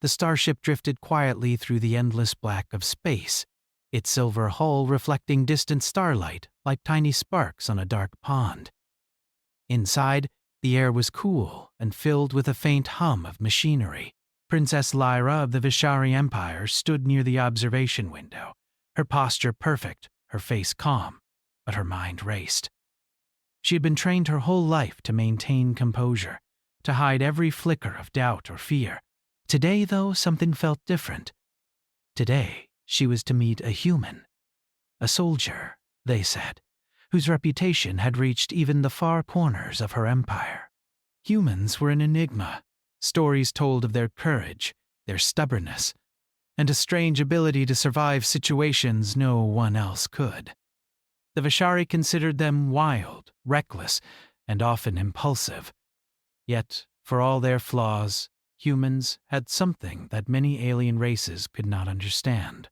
The starship drifted quietly through the endless black of space, its silver hull reflecting distant starlight like tiny sparks on a dark pond. Inside, the air was cool and filled with a faint hum of machinery. Princess Lyra of the Vishari Empire stood near the observation window, her posture perfect, her face calm, but her mind raced. She had been trained her whole life to maintain composure, to hide every flicker of doubt or fear. Today, though, something felt different. Today, she was to meet a human, a soldier, they said, whose reputation had reached even the far corners of her empire. Humans were an enigma, stories told of their courage, their stubbornness, and a strange ability to survive situations no one else could. The Vishari considered them wild, reckless, and often impulsive. Yet, for all their flaws, humans had something that many alien races could not understand.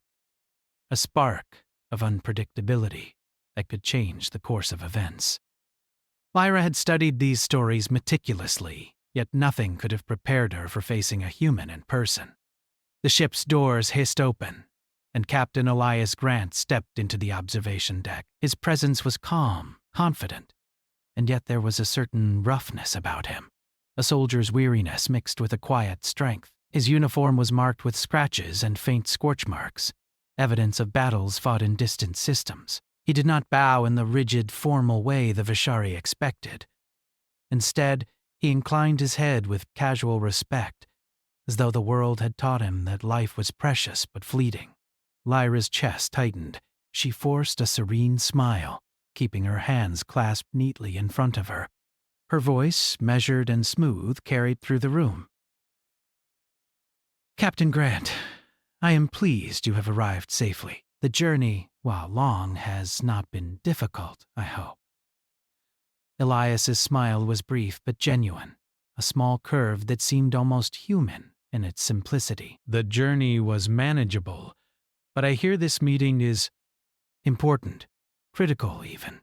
A spark of unpredictability that could change the course of events. Lyra had studied these stories meticulously, yet nothing could have prepared her for facing a human in person. The ship's doors hissed open, and Captain Elias Grant stepped into the observation deck. His presence was calm, confident, and yet there was a certain roughness about him, a soldier's weariness mixed with a quiet strength. His uniform was marked with scratches and faint scorch marks, evidence of battles fought in distant systems. He did not bow in the rigid, formal way the Vishari expected. Instead, he inclined his head with casual respect, as though the world had taught him that life was precious but fleeting. Lyra's chest tightened. She forced a serene smile, keeping her hands clasped neatly in front of her. Her voice, measured and smooth, carried through the room. "Captain Grant, I am pleased you have arrived safely. The journey, while long, has not been difficult, I hope." Elias's smile was brief but genuine, a small curve that seemed almost human in its simplicity. "The journey was manageable, but I hear this meeting is important, critical even,"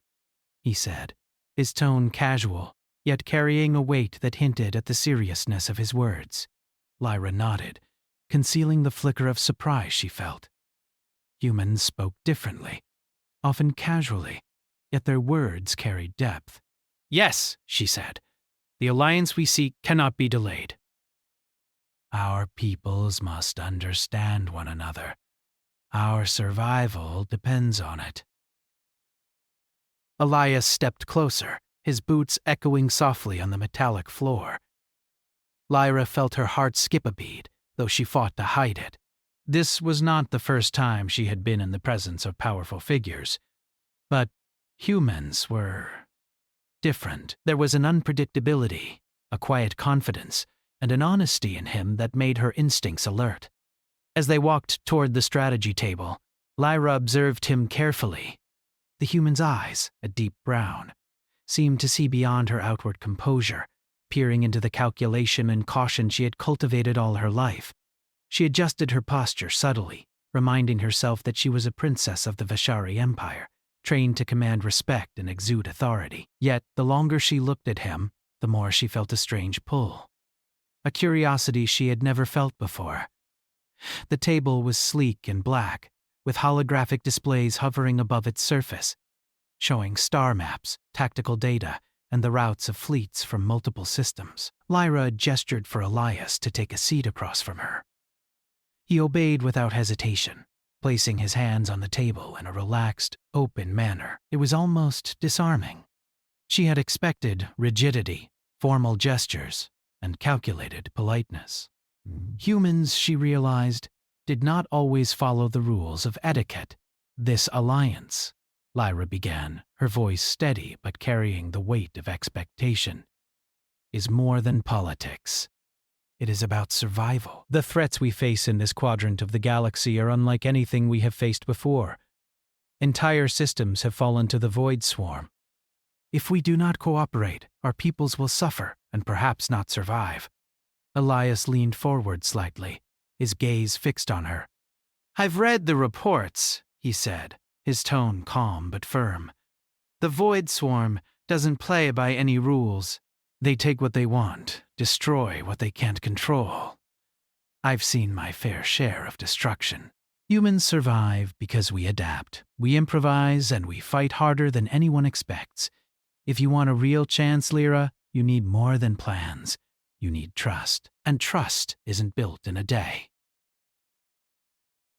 he said, his tone casual, yet carrying a weight that hinted at the seriousness of his words. Lyra nodded, concealing the flicker of surprise she felt. Humans spoke differently, often casually, yet their words carried depth. "Yes," she said, "the alliance we seek cannot be delayed." "Our peoples must understand one another. Our survival depends on it." Elias stepped closer, his boots echoing softly on the metallic floor. Lyra felt her heart skip a beat, though she fought to hide it. This was not the first time she had been in the presence of powerful figures. But humans were different. There was an unpredictability, a quiet confidence, and an honesty in him that made her instincts alert. As they walked toward the strategy table, Lyra observed him carefully. The human's eyes, a deep brown, seemed to see beyond her outward composure, peering into the calculation and caution she had cultivated all her life. She adjusted her posture subtly, reminding herself that she was a princess of the Vishari Empire, trained to command respect and exude authority. Yet, the longer she looked at him, the more she felt a strange pull. A curiosity she had never felt before. The table was sleek and black, with holographic displays hovering above its surface, showing star maps, tactical data, and the routes of fleets from multiple systems. Lyra gestured for Elias to take a seat across from her. He obeyed without hesitation, placing his hands on the table in a relaxed, open manner. It was almost disarming. She had expected rigidity, formal gestures, and calculated politeness. Humans, she realized, did not always follow the rules of etiquette. "This alliance," Lyra began, her voice steady but carrying the weight of expectation, "is more than politics. It is about survival. The threats we face in this quadrant of the galaxy are unlike anything we have faced before. Entire systems have fallen to the void swarm. If we do not cooperate, our peoples will suffer and perhaps not survive." Elias leaned forward slightly, his gaze fixed on her. "I've read the reports," he said, his tone calm but firm. "The void swarm doesn't play by any rules. They take what they want, destroy what they can't control. I've seen my fair share of destruction. Humans survive because we adapt, we improvise, and we fight harder than anyone expects. If you want a real chance, Lyra, you need more than plans. You need trust, and trust isn't built in a day.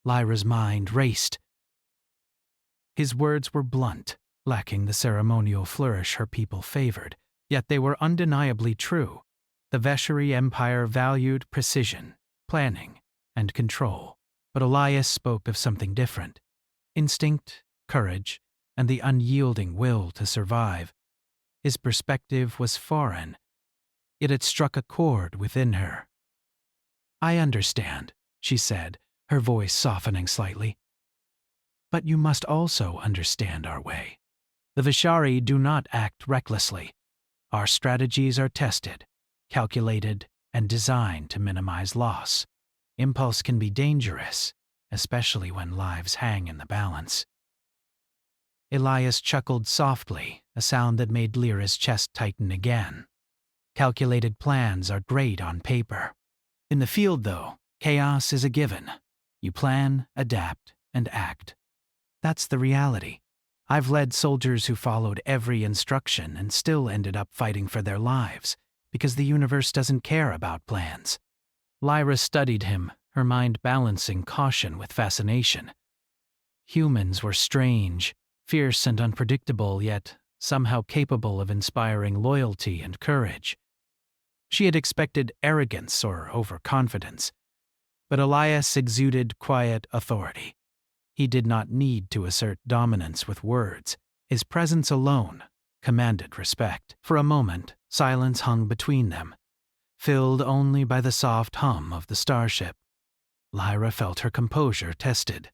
Lyra's mind raced. His words were blunt, lacking the ceremonial flourish her people favored, yet they were undeniably true. The Veshari Empire valued precision, planning, and control. But Elias spoke of something different: instinct, courage, and the unyielding will to survive. His perspective was foreign, yet it struck a chord within her. I understand, she said, her voice softening slightly. But you must also understand our way. The Vishari do not act recklessly. Our strategies are tested, calculated, and designed to minimize loss. Impulse can be dangerous, especially when lives hang in the balance. Elias chuckled softly, a sound that made Lyra's chest tighten again. Calculated plans are great on paper. In the field, though, chaos is a given. You plan, adapt, and act. That's the reality. I've led soldiers who followed every instruction and still ended up fighting for their lives, because the universe doesn't care about plans. Lyra studied him, her mind balancing caution with fascination. Humans were strange, fierce and unpredictable, yet somehow capable of inspiring loyalty and courage. She had expected arrogance or overconfidence, but Elias exuded quiet authority. He did not need to assert dominance with words. His presence alone commanded respect. For a moment, silence hung between them, filled only by the soft hum of the starship. Lyra felt her composure tested.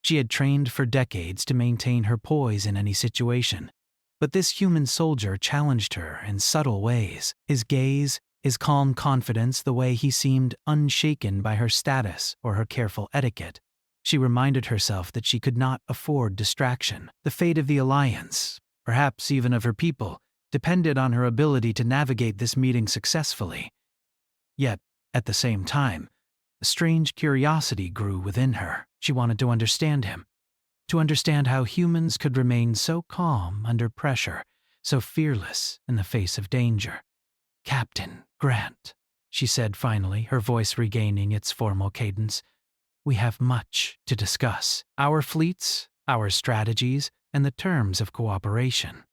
She had trained for decades to maintain her poise in any situation, but this human soldier challenged her in subtle ways. His gaze, his calm confidence, the way he seemed unshaken by her status or her careful etiquette. She reminded herself that she could not afford distraction. The fate of the Alliance, perhaps even of her people, depended on her ability to navigate this meeting successfully. Yet, at the same time, a strange curiosity grew within her. She wanted to understand him, to understand how humans could remain so calm under pressure, so fearless in the face of danger. "Captain Grant," she said finally, her voice regaining its formal cadence, "we have much to discuss. Our fleets, our strategies, and the terms of cooperation.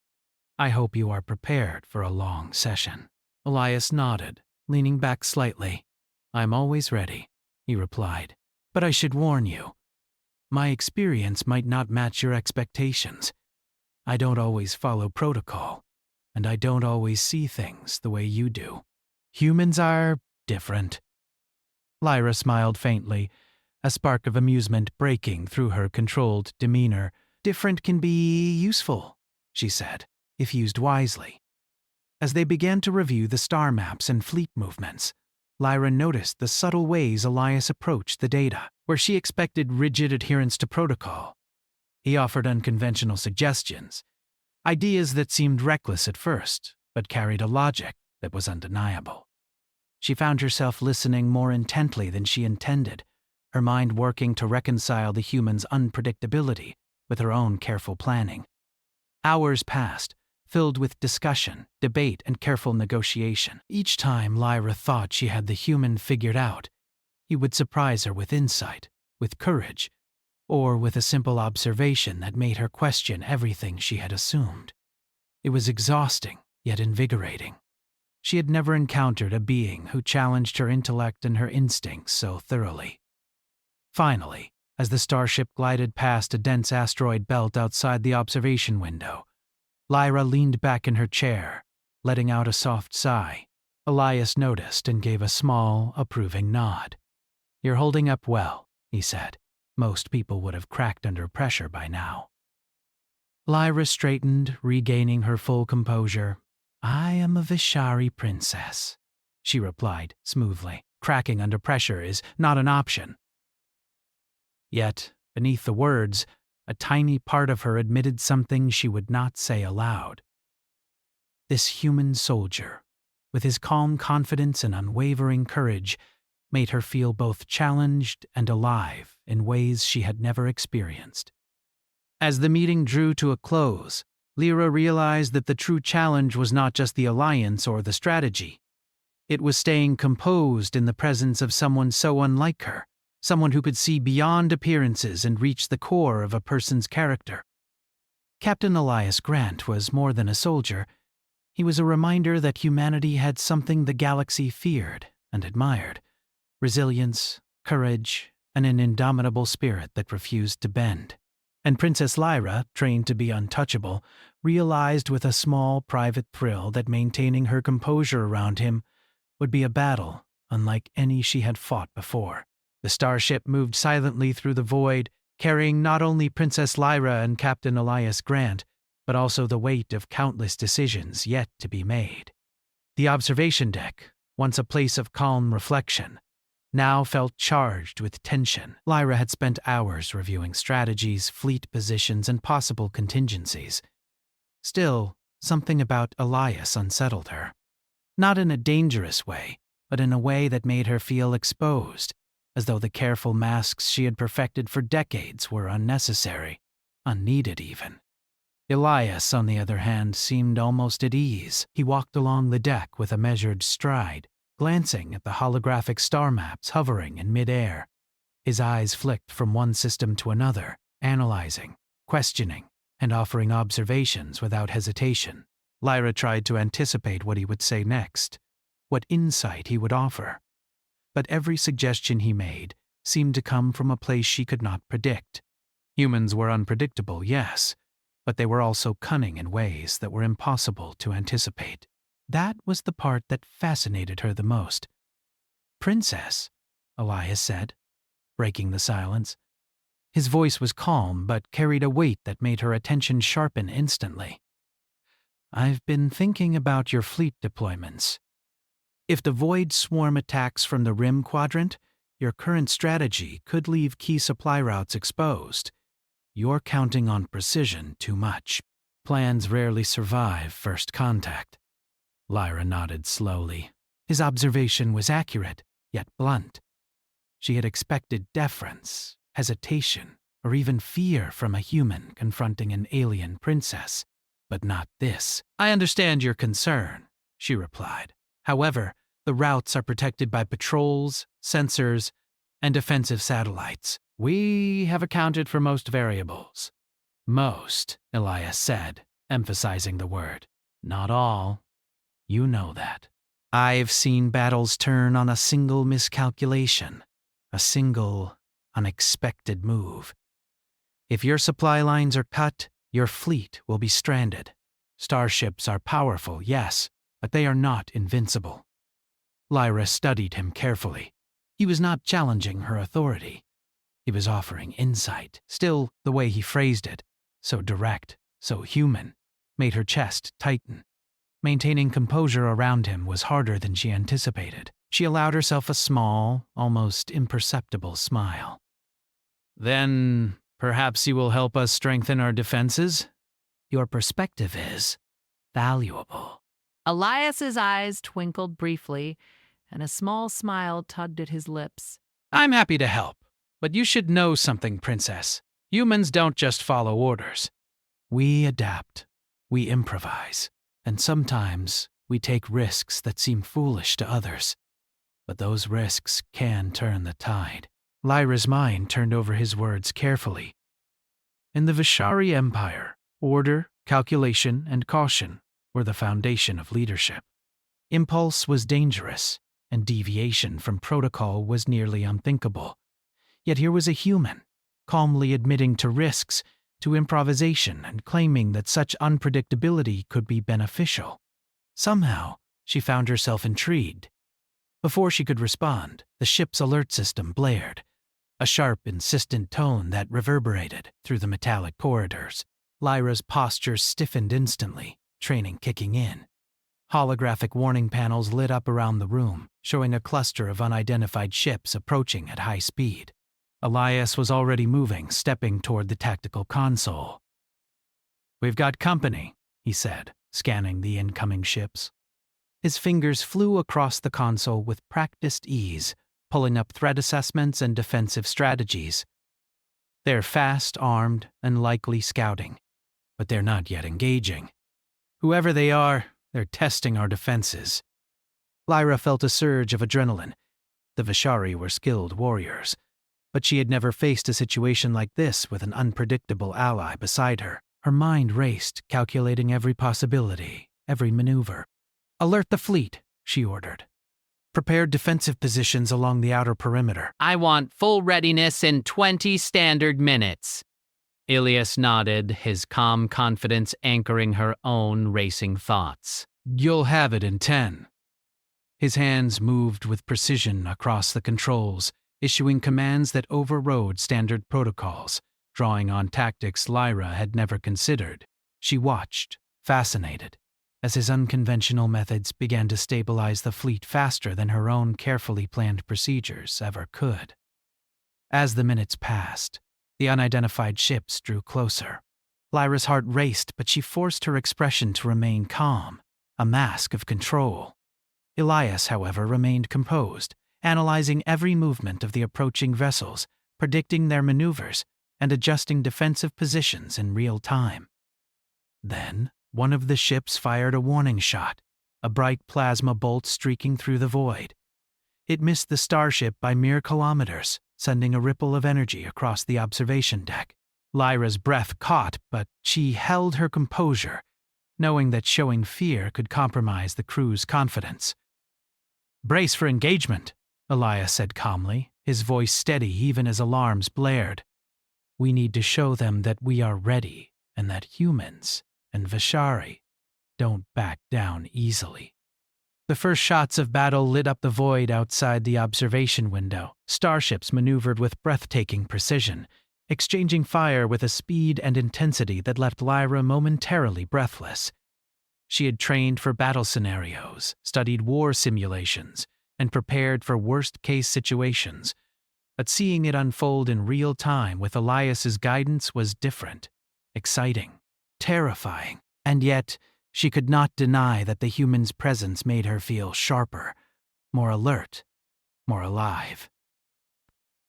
I hope you are prepared for a long session." Elias nodded, leaning back slightly. "I'm always ready," he replied. "But I should warn you. My experience might not match your expectations. I don't always follow protocol, and I don't always see things the way you do. Humans are different." Lyra smiled faintly, a spark of amusement breaking through her controlled demeanor. "Different can be useful," she said, "if used wisely." As they began to review the star maps and fleet movements, Lyra noticed the subtle ways Elias approached the data. Where she expected rigid adherence to protocol, he offered unconventional suggestions, ideas that seemed reckless at first, but carried a logic that was undeniable. She found herself listening more intently than she intended, her mind working to reconcile the human's unpredictability with her own careful planning. Hours passed, filled with discussion, debate, and careful negotiation. Each time Lyra thought she had the human figured out, he would surprise her with insight, with courage, or with a simple observation that made her question everything she had assumed. It was exhausting, yet invigorating. She had never encountered a being who challenged her intellect and her instincts so thoroughly. Finally, as the starship glided past a dense asteroid belt outside the observation window, Lyra leaned back in her chair, letting out a soft sigh. Elias noticed and gave a small, approving nod. "You're holding up well," he said. "Most people would have cracked under pressure by now." Lyra straightened, regaining her full composure. "I am a Vishari princess," she replied smoothly. "Cracking under pressure is not an option." Yet, beneath the words, a tiny part of her admitted something she would not say aloud. This human soldier, with his calm confidence and unwavering courage, made her feel both challenged and alive in ways she had never experienced. As the meeting drew to a close, Lyra realized that the true challenge was not just the alliance or the strategy. It was staying composed in the presence of someone so unlike her, someone who could see beyond appearances and reach the core of a person's character. Captain Elias Grant was more than a soldier. He was a reminder that humanity had something the galaxy feared and admired: resilience, courage, and an indomitable spirit that refused to bend. And Princess Lyra, trained to be untouchable, realized with a small private thrill that maintaining her composure around him would be a battle unlike any she had fought before. The starship moved silently through the void, carrying not only Princess Lyra and Captain Elias Grant, but also the weight of countless decisions yet to be made. The observation deck, once a place of calm reflection, now felt charged with tension. Lyra had spent hours reviewing strategies, fleet positions, and possible contingencies. Still, something about Elias unsettled her. Not in a dangerous way, but in a way that made her feel exposed, as though the careful masks she had perfected for decades were unnecessary, unneeded even. Elias, on the other hand, seemed almost at ease. He walked along the deck with a measured stride, glancing at the holographic star maps hovering in midair. His eyes flicked from one system to another, analyzing, questioning, and offering observations without hesitation. Lyra tried to anticipate what he would say next, what insight he would offer. But every suggestion he made seemed to come from a place she could not predict. Humans were unpredictable, yes, but they were also cunning in ways that were impossible to anticipate. That was the part that fascinated her the most. "Princess," Elias said, breaking the silence. His voice was calm but carried a weight that made her attention sharpen instantly. "I've been thinking about your fleet deployments. If the Void Swarm attacks from the Rim Quadrant, your current strategy could leave key supply routes exposed. You're counting on precision too much. Plans rarely survive first contact." Lyra nodded slowly. His observation was accurate, yet blunt. She had expected deference, hesitation, or even fear from a human confronting an alien princess, but not this. "I understand your concern," she replied. "However, the routes are protected by patrols, sensors, and defensive satellites. We have accounted for most variables." "Most," Elias said, emphasizing the word. "Not all. You know that. I've seen battles turn on a single miscalculation, a single unexpected move. If your supply lines are cut, your fleet will be stranded. Starships are powerful, yes, but they are not invincible." Lyra studied him carefully. He was not challenging her authority. He was offering insight. Still, the way he phrased it, so direct, so human, made her chest tighten. Maintaining composure around him was harder than she anticipated. She allowed herself a small, almost imperceptible smile. "Then perhaps you will help us strengthen our defenses? Your perspective is valuable." Elias's eyes twinkled briefly, and a small smile tugged at his lips. "I'm happy to help, but you should know something, Princess. Humans don't just follow orders. We adapt, we improvise, and sometimes we take risks that seem foolish to others. But those risks can turn the tide." Lyra's mind turned over his words carefully. In the Vishari Empire, order, calculation, and caution were the foundation of leadership. Impulse was dangerous, and deviation from protocol was nearly unthinkable. Yet here was a human, calmly admitting to risks, to improvisation, and claiming that such unpredictability could be beneficial. Somehow, she found herself intrigued. Before she could respond, the ship's alert system blared, a sharp, insistent tone that reverberated through the metallic corridors. Lyra's posture stiffened instantly, training kicking in. Holographic warning panels lit up around the room, showing a cluster of unidentified ships approaching at high speed. Elias was already moving, stepping toward the tactical console. "We've got company," he said, scanning the incoming ships. His fingers flew across the console with practiced ease, pulling up threat assessments and defensive strategies. They're fast, armed, and likely scouting, but they're not yet engaging. Whoever they are, they're testing our defenses. Lyra felt a surge of adrenaline. The Vishari were skilled warriors, but she had never faced a situation like this with an unpredictable ally beside her. Her mind raced, calculating every possibility, every maneuver. "Alert the fleet," she ordered. "Prepare defensive positions along the outer perimeter." "I want full readiness in 20 standard minutes." Ilias nodded, his calm confidence anchoring her own racing thoughts. "You'll have it in 10. His hands moved with precision across the controls, issuing commands that overrode standard protocols, drawing on tactics Lyra had never considered. She watched, fascinated, as his unconventional methods began to stabilize the fleet faster than her own carefully planned procedures ever could. As the minutes passed, the unidentified ships drew closer. Lyra's heart raced, but she forced her expression to remain calm, a mask of control. Elias, however, remained composed, analyzing every movement of the approaching vessels, predicting their maneuvers, and adjusting defensive positions in real time. Then, one of the ships fired a warning shot, a bright plasma bolt streaking through the void. It missed the starship by mere kilometers, sending a ripple of energy across the observation deck. Lyra's breath caught, but she held her composure, knowing that showing fear could compromise the crew's confidence. "Brace for engagement," Elias said calmly, his voice steady even as alarms blared. "We need to show them that we are ready and that humans and Vishari don't back down easily." The first shots of battle lit up the void outside the observation window. Starships maneuvered with breathtaking precision, exchanging fire with a speed and intensity that left Lyra momentarily breathless. She had trained for battle scenarios, studied war simulations, and prepared for worst-case situations, but seeing it unfold in real time with Elias's guidance was different, exciting, terrifying, and yet she could not deny that the human's presence made her feel sharper, more alert, more alive.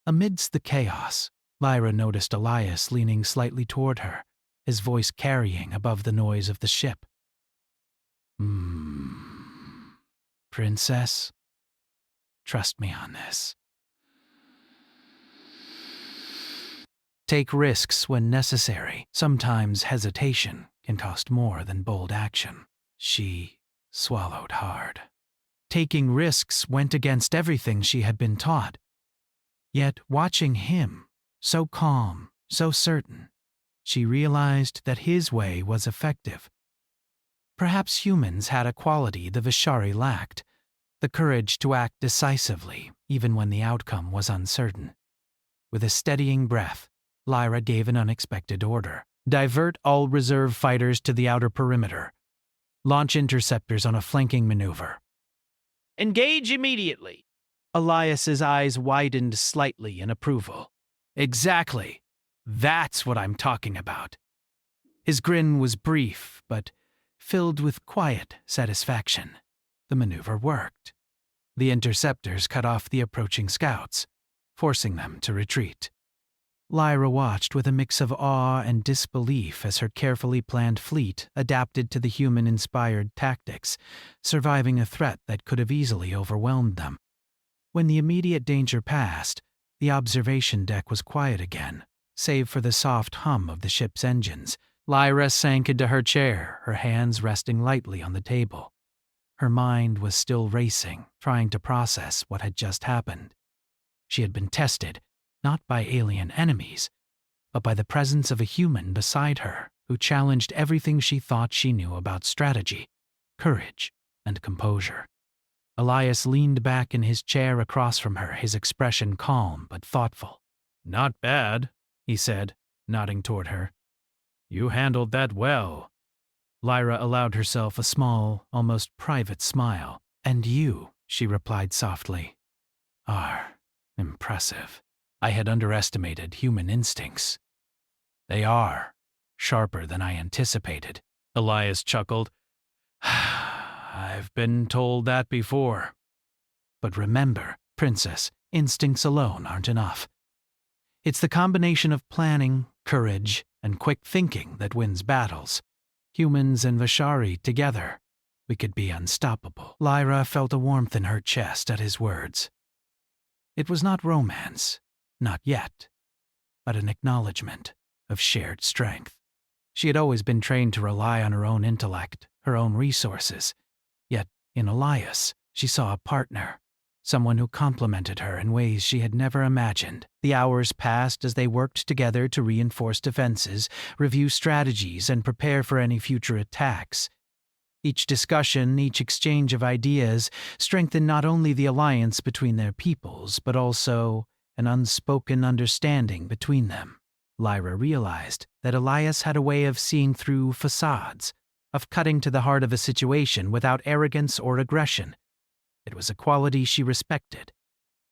Amidst the chaos, Lyra noticed Elias leaning slightly toward her, his voice carrying above the noise of the ship. Princess, trust me on this. Take risks when necessary. Sometimes hesitation can cost more than bold action." She swallowed hard. Taking risks went against everything she had been taught. Yet watching him, so calm, so certain, she realized that his way was effective. Perhaps humans had a quality the Vishari lacked, the courage to act decisively even when the outcome was uncertain. With a steadying breath, Lyra gave an unexpected order. "Divert all reserve fighters to the outer perimeter. Launch interceptors on a flanking maneuver." "Engage immediately." Elias's eyes widened slightly in approval. "Exactly. That's what I'm talking about." His grin was brief, but filled with quiet satisfaction. The maneuver worked. The interceptors cut off the approaching scouts, forcing them to retreat. Lyra watched with a mix of awe and disbelief as her carefully planned fleet adapted to the human-inspired tactics, surviving a threat that could have easily overwhelmed them. When the immediate danger passed, the observation deck was quiet again, save for the soft hum of the ship's engines. Lyra sank into her chair, her hands resting lightly on the table. Her mind was still racing, trying to process what had just happened. She had been tested, not by alien enemies, but by the presence of a human beside her who challenged everything she thought she knew about strategy, courage, and composure. Elias leaned back in his chair across from her, his expression calm but thoughtful. "Not bad," he said, nodding toward her. "You handled that well." Lyra allowed herself a small, almost private smile. "And you," she replied softly, "are impressive. I had underestimated human instincts. They are sharper than I anticipated." Elias chuckled. "I've been told that before. But remember, Princess, Instincts alone aren't enough. It's the combination of planning, courage, and quick thinking that wins battles. Humans and Vishari together, we could be unstoppable. Lyra felt a warmth in her chest at his words. It was not romance, not yet, but an acknowledgement of shared strength. She had always been trained to rely on her own intellect, her own resources. Yet, in Elias, she saw a partner, someone who complemented her in ways she had never imagined. The hours passed as they worked together to reinforce defenses, review strategies, and prepare for any future attacks. Each discussion, each exchange of ideas strengthened not only the alliance between their peoples, but also an unspoken understanding between them. Lyra realized that Elias had a way of seeing through facades, of cutting to the heart of a situation without arrogance or aggression. It was a quality she respected,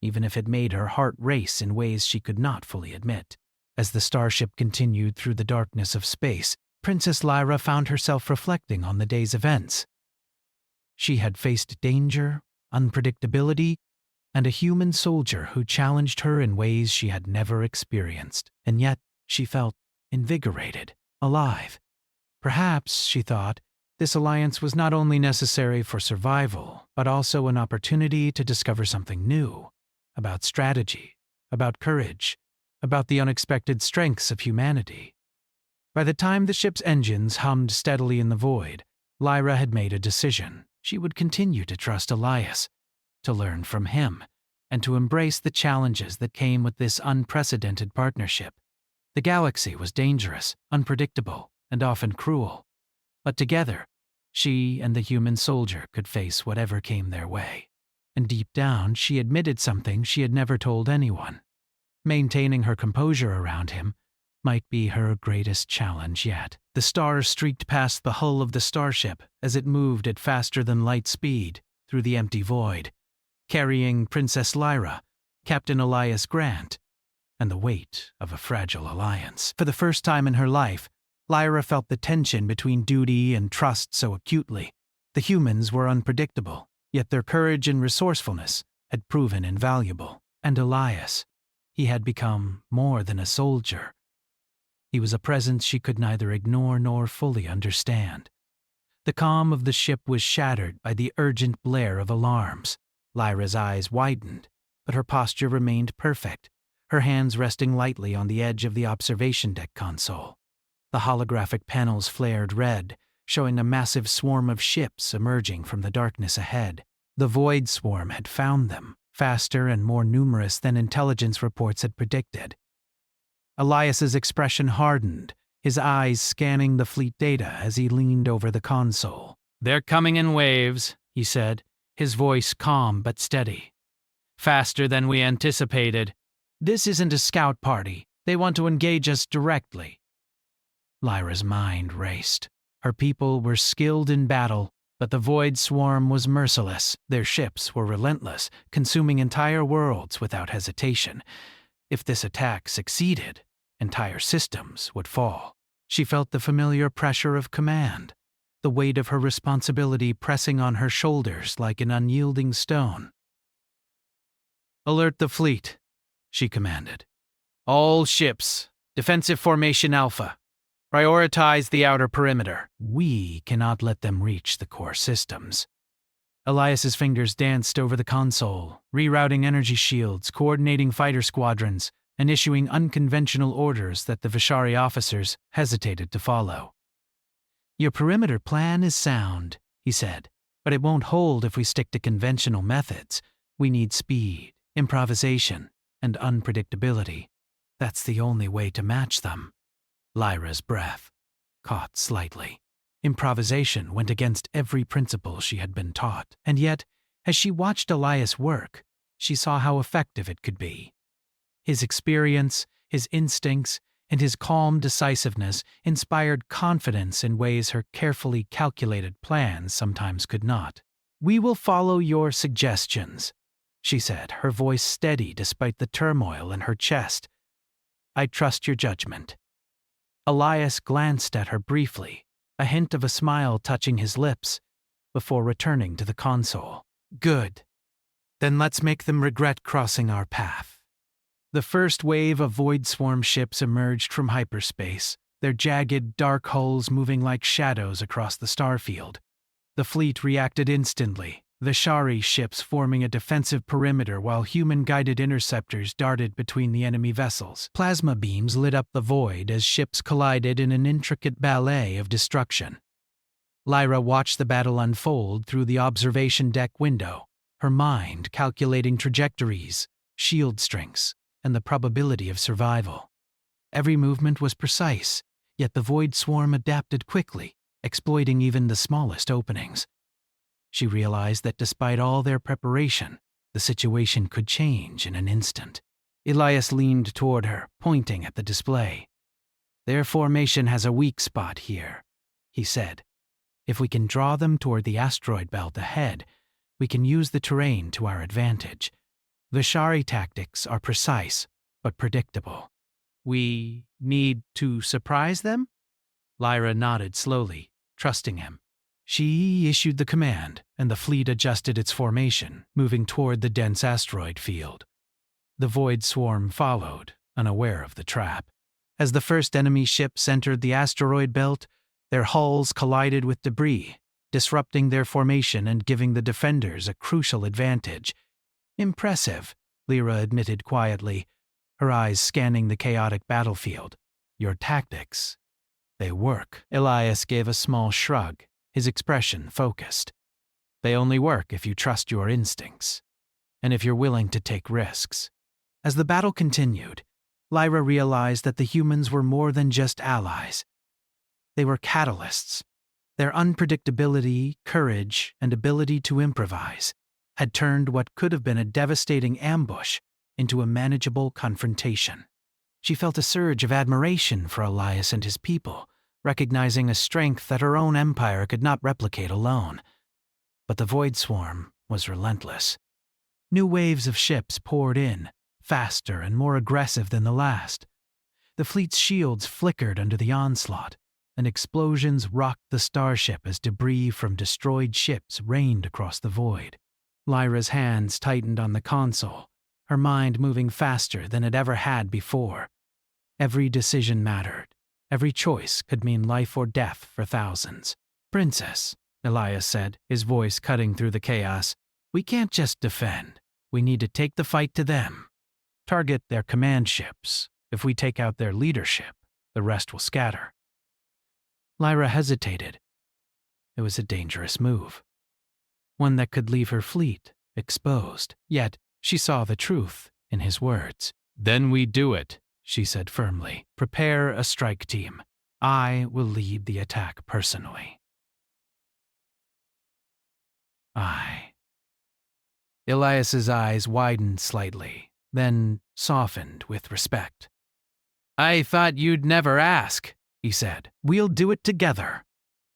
even if it made her heart race in ways she could not fully admit. As the starship continued through the darkness of space, Princess Lyra found herself reflecting on the day's events. She had faced danger, unpredictability, and a human soldier who challenged her in ways she had never experienced. And yet, she felt invigorated, alive. Perhaps, she thought, this alliance was not only necessary for survival, but also an opportunity to discover something new, about strategy, about courage, about the unexpected strengths of humanity. By the time the ship's engines hummed steadily in the void, Lyra had made a decision. She would continue to trust Elias, to learn from him, and to embrace the challenges that came with this unprecedented partnership. The galaxy was dangerous, unpredictable, and often cruel. But together, she and the human soldier could face whatever came their way. And deep down, she admitted something she had never told anyone. Maintaining her composure around him might be her greatest challenge yet. The stars streaked past the hull of the starship as it moved at faster-than-light speed through the empty void, carrying Princess Lyra, Captain Elias Grant, and the weight of a fragile alliance. For the first time in her life, Lyra felt the tension between duty and trust so acutely. The humans were unpredictable, yet their courage and resourcefulness had proven invaluable. And Elias, he had become more than a soldier. He was a presence she could neither ignore nor fully understand. The calm of the ship was shattered by the urgent blare of alarms. Lyra's eyes widened, but her posture remained perfect, her hands resting lightly on the edge of the observation deck console. The holographic panels flared red, showing a massive swarm of ships emerging from the darkness ahead. The Void Swarm had found them, faster and more numerous than intelligence reports had predicted. Elias's expression hardened, his eyes scanning the fleet data as he leaned over the console. "They're coming in waves," he said, his voice calm but steady. "Faster than we anticipated. This isn't a scout party. They want to engage us directly." Lyra's mind raced. Her people were skilled in battle, but the Void Swarm was merciless. Their ships were relentless, consuming entire worlds without hesitation. If this attack succeeded, entire systems would fall. She felt the familiar pressure of command, the weight of her responsibility pressing on her shoulders like an unyielding stone. "Alert the fleet," she commanded. "All ships, defensive formation Alpha. Prioritize the outer perimeter." "We cannot let them reach the core systems." Elias's fingers danced over the console, rerouting energy shields, coordinating fighter squadrons, and issuing unconventional orders that the Vishari officers hesitated to follow. "Your perimeter plan is sound," he said, "but it won't hold if we stick to conventional methods. We need speed, improvisation, and unpredictability. That's the only way to match them." Lyra's breath caught slightly. Improvisation went against every principle she had been taught, and yet, as she watched Elias work, she saw how effective it could be. His experience, his instincts, and his calm decisiveness inspired confidence in ways her carefully calculated plans sometimes could not. "We will follow your suggestions," she said, her voice steady despite the turmoil in her chest. "I trust your judgment." Elias glanced at her briefly, a hint of a smile touching his lips, before returning to the console. "Good. Then let's make them regret crossing our path. The first wave of Void Swarm ships emerged from hyperspace, their jagged, dark hulls moving like shadows across the starfield. The fleet reacted instantly, the Shari ships forming a defensive perimeter while human-guided interceptors darted between the enemy vessels. Plasma beams lit up the void as ships collided in an intricate ballet of destruction. Lyra watched the battle unfold through the observation deck window, her mind calculating trajectories, shield strengths, and the probability of survival. Every movement was precise, yet the Void Swarm adapted quickly, exploiting even the smallest openings. She realized that despite all their preparation, the situation could change in an instant. Elias leaned toward her, pointing at the display. "Their formation has a weak spot here," he said. "If we can draw them toward the asteroid belt ahead, we can use the terrain to our advantage. Vishari tactics are precise, but predictable." "We need to surprise them?" Lyra nodded slowly, trusting him. She issued the command, and the fleet adjusted its formation, moving toward the dense asteroid field. The Void Swarm followed, unaware of the trap. As the first enemy ships entered the asteroid belt, their hulls collided with debris, disrupting their formation and giving the defenders a crucial advantage. "Impressive," Lyra admitted quietly, her eyes scanning the chaotic battlefield. "Your tactics, they work." Elias gave a small shrug, his expression focused. "They only work if you trust your instincts, and if you're willing to take risks." As the battle continued, Lyra realized that the humans were more than just allies. They were catalysts. Their unpredictability, courage, and ability to improvise had turned what could have been a devastating ambush into a manageable confrontation. She felt a surge of admiration for Elias and his people, recognizing a strength that her own empire could not replicate alone. But the Void Swarm was relentless. New waves of ships poured in, faster and more aggressive than the last. The fleet's shields flickered under the onslaught, and explosions rocked the starship as debris from destroyed ships rained across the void. Lyra's hands tightened on the console, her mind moving faster than it ever had before. Every decision mattered. Every choice could mean life or death for thousands. "Princess," Elias said, his voice cutting through the chaos, "we can't just defend. We need to take the fight to them. Target their command ships. If we take out their leadership, the rest will scatter." Lyra hesitated. It was a dangerous move. One that could leave her fleet exposed. Yet she saw the truth in his words. "Then we do it," she said firmly. "Prepare a strike team. I will lead the attack personally." Elias's eyes widened slightly, then softened with respect. "I thought you'd never ask," he said. "We'll do it together."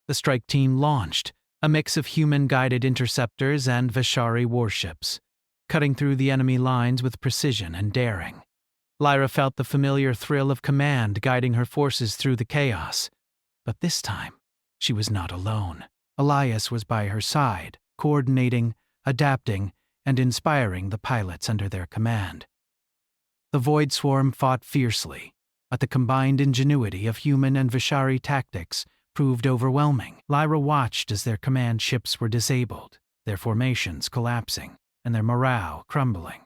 The strike team launched, a mix of human-guided interceptors and Vishari warships, cutting through the enemy lines with precision and daring. Lyra felt the familiar thrill of command guiding her forces through the chaos. But this time, she was not alone. Elias was by her side, coordinating, adapting, and inspiring the pilots under their command. The Void Swarm fought fiercely, but the combined ingenuity of human and Vishari tactics proved overwhelming. Lyra watched as their command ships were disabled, their formations collapsing, and their morale crumbling.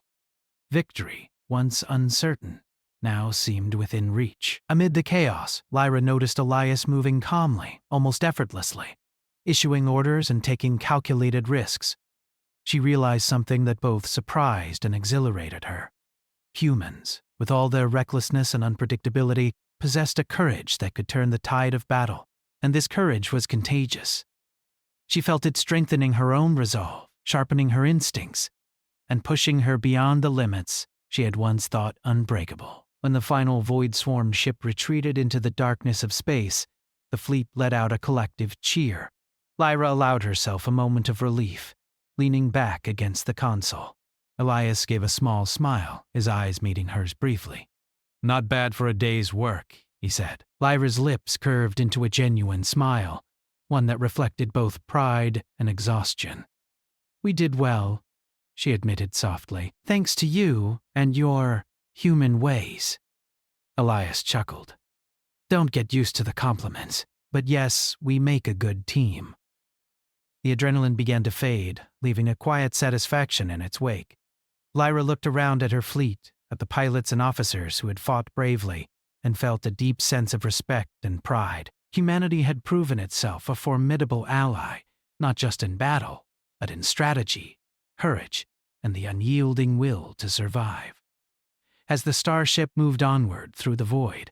Victory, once uncertain, now seemed within reach. Amid the chaos, Lyra noticed Elias moving calmly, almost effortlessly, issuing orders and taking calculated risks. She realized something that both surprised and exhilarated her. Humans, with all their recklessness and unpredictability, possessed a courage that could turn the tide of battle, and this courage was contagious. She felt it strengthening her own resolve, sharpening her instincts, and pushing her beyond the limits she had once thought unbreakable. When the final Void Swarm ship retreated into the darkness of space, the fleet let out a collective cheer. Lyra allowed herself a moment of relief, leaning back against the console. Elias gave a small smile, his eyes meeting hers briefly. "Not bad for a day's work," he said. Lyra's lips curved into a genuine smile, one that reflected both pride and exhaustion. "We did well. she admitted softly. Thanks to you and your human ways. Elias chuckled. Don't get used to the compliments, but yes, we make a good team. The adrenaline began to fade, leaving a quiet satisfaction in its wake. Lyra looked around at her fleet, at the pilots and officers who had fought bravely, and felt a deep sense of respect and pride. Humanity had proven itself a formidable ally, not just in battle, but in strategy, courage, and the unyielding will to survive. As the starship moved onward through the void,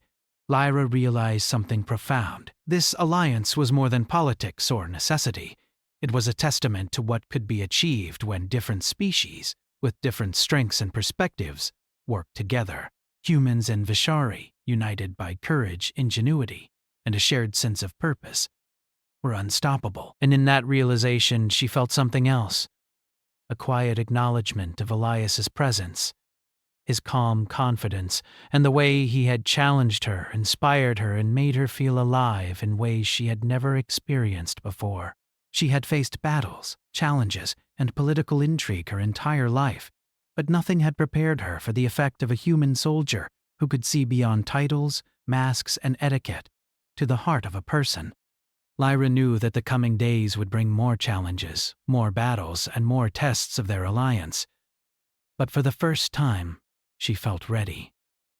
Lyra realized something profound. This alliance was more than politics or necessity. It was a testament to what could be achieved when different species, with different strengths and perspectives, worked together. Humans and Vishari, united by courage, ingenuity, and a shared sense of purpose, were unstoppable. And in that realization, she felt something else. A quiet acknowledgement of Elias's presence. His calm confidence, and the way he had challenged her, inspired her, and made her feel alive in ways she had never experienced before. She had faced battles, challenges, and political intrigue her entire life, but nothing had prepared her for the effect of a human soldier who could see beyond titles, masks, and etiquette to the heart of a person. Lyra knew that the coming days would bring more challenges, more battles, and more tests of their alliance. But for the first time, she felt ready.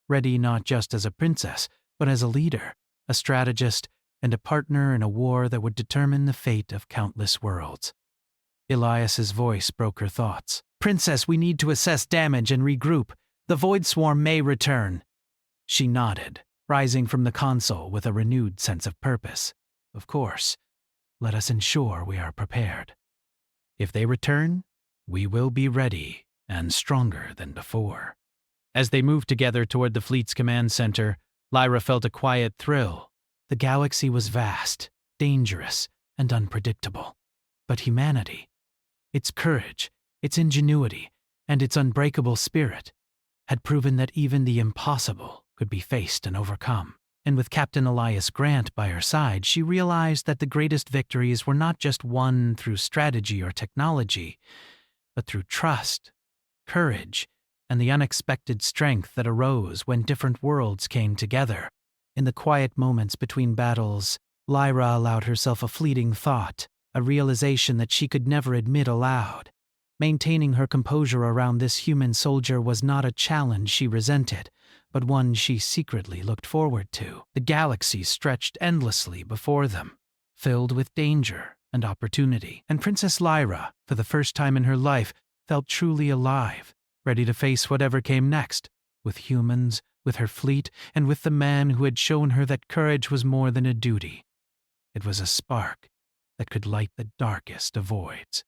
Ready not just as a princess, but as a leader, a strategist, and a partner in a war that would determine the fate of countless worlds. Elias's voice broke her thoughts. Princess, we need to assess damage and regroup. The Void Swarm may return. She nodded, rising from the console with a renewed sense of purpose. Of course, let us ensure we are prepared. If they return, we will be ready and stronger than before. As they moved together toward the fleet's command center, Lyra felt a quiet thrill. The galaxy was vast, dangerous, and unpredictable. But humanity, its courage, its ingenuity, and its unbreakable spirit, had proven that even the impossible could be faced and overcome. And with Captain Elias Grant by her side, she realized that the greatest victories were not just won through strategy or technology, but through trust, courage, and the unexpected strength that arose when different worlds came together. In the quiet moments between battles, Lyra allowed herself a fleeting thought, a realization that she could never admit aloud. Maintaining her composure around this human soldier was not a challenge she resented, but one she secretly looked forward to. The galaxy stretched endlessly before them, filled with danger and opportunity. And Princess Lyra, for the first time in her life, felt truly alive, ready to face whatever came next, with humans, with her fleet, and with the man who had shown her that courage was more than a duty. It was a spark that could light the darkest of voids.